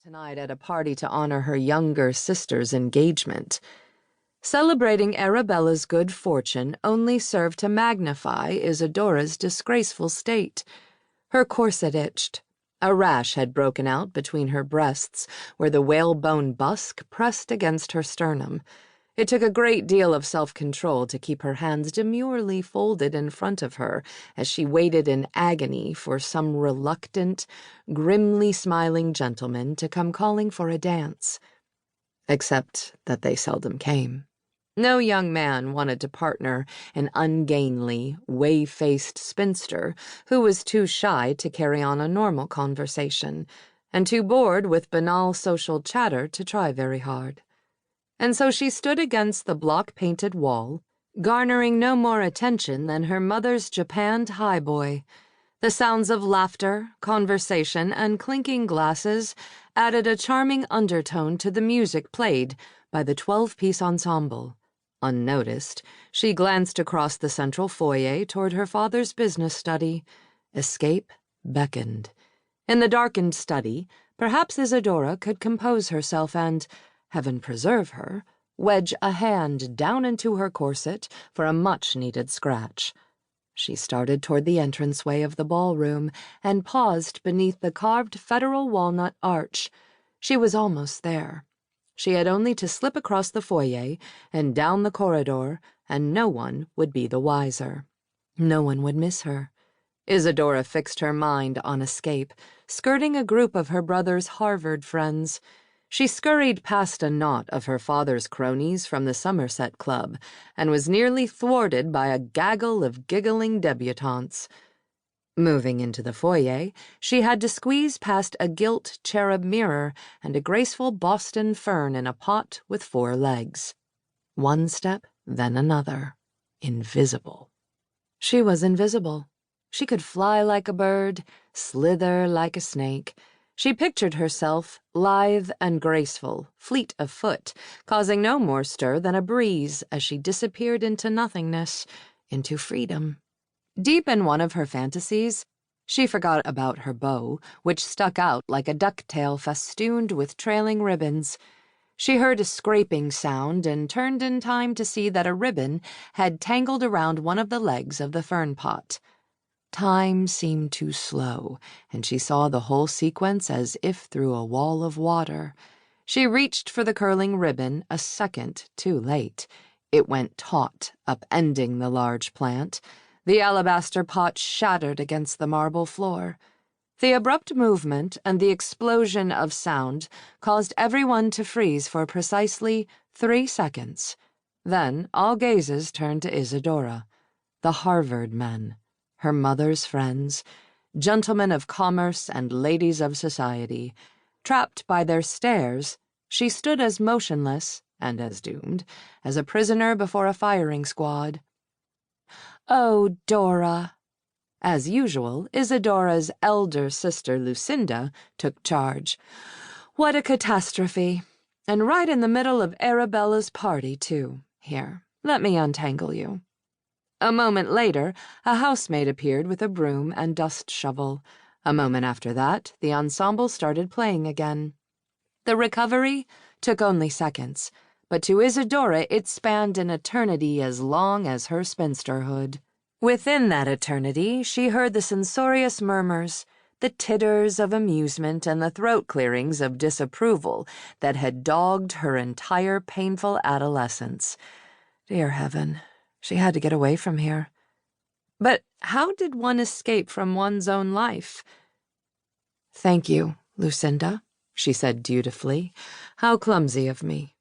Tonight at a party to honor her younger sister's engagement. Celebrating Arabella's good fortune only served to magnify Isadora's disgraceful state. Her corset itched. A rash had broken out between her breasts, where the whalebone busk pressed against her sternum. It took a great deal of self-control to keep her hands demurely folded in front of her as she waited in agony for some reluctant, grimly smiling gentleman to come calling for a dance. Except that they seldom came. No young man wanted to partner an ungainly, whey-faced spinster who was too shy to carry on a normal conversation, and too bored with banal social chatter to try very hard. And so she stood against the block-painted wall, garnering no more attention than her mother's japanned highboy. The sounds of laughter, conversation, and clinking glasses added a charming undertone to the music played by the 12-piece ensemble. Unnoticed, she glanced across the central foyer toward her father's business study. Escape beckoned. In the darkened study, perhaps Isadora could compose herself and, heaven preserve her, wedge a hand down into her corset for a much-needed scratch. She started toward the entranceway of the ballroom and paused beneath the carved federal walnut arch. She was almost there. She had only to slip across the foyer and down the corridor, and no one would be the wiser. No one would miss her. Isadora fixed her mind on escape, skirting a group of her brother's Harvard friends. She scurried past a knot of her father's cronies from the Somerset Club and was nearly thwarted by a gaggle of giggling debutantes. Moving into the foyer, she had to squeeze past a gilt cherub mirror and a graceful Boston fern in a pot with 4 legs. One step, then another. Invisible. She was invisible. She could fly like a bird, slither like a snake. She pictured herself lithe and graceful, fleet of foot, causing no more stir than a breeze as she disappeared into nothingness, into freedom. Deep in one of her fantasies, she forgot about her bow, which stuck out like a ducktail festooned with trailing ribbons. She heard a scraping sound and turned in time to see that a ribbon had tangled around one of the legs of the fern pot. Time seemed too slow, and she saw the whole sequence as if through a wall of water. She reached for the curling ribbon a second too late. It went taut, upending the large plant. The alabaster pot shattered against the marble floor. The abrupt movement and the explosion of sound caused everyone to freeze for precisely 3 seconds. Then all gazes turned to Isadora. The Harvard men, her mother's friends, gentlemen of commerce and ladies of society. Trapped by their stares, she stood as motionless, and as doomed, as a prisoner before a firing squad. "Oh, Dora." As usual, Isadora's elder sister Lucinda took charge. "What a catastrophe. And right in the middle of Arabella's party, too. Here, let me untangle you." A moment later, a housemaid appeared with a broom and dust shovel. A moment after that, the ensemble started playing again. The recovery took only seconds, but to Isadora it spanned an eternity as long as her spinsterhood. Within that eternity, she heard the censorious murmurs, the titters of amusement and the throat-clearings of disapproval that had dogged her entire painful adolescence. Dear heaven, she had to get away from here. But how did one escape from one's own life? "Thank you, Lucinda," she said dutifully. "How clumsy of me."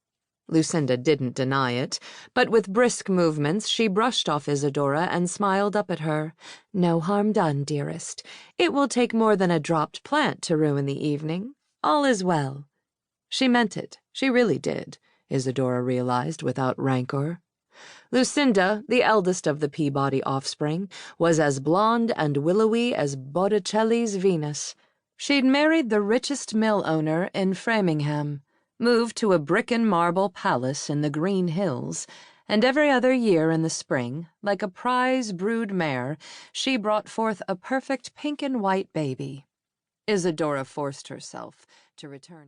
Lucinda didn't deny it, but with brisk movements she brushed off Isadora and smiled up at her. "No harm done, dearest. It will take more than a dropped plant to ruin the evening. All is well." She meant it. She really did, Isadora realized without rancor. Lucinda, the eldest of the Peabody offspring, was as blonde and willowy as Botticelli's Venus. She'd married the richest mill owner in Framingham, moved to a brick-and-marble palace in the Green Hills, and every other year in the spring, like a prize brood mare, she brought forth a perfect pink-and-white baby. Isadora forced herself to return.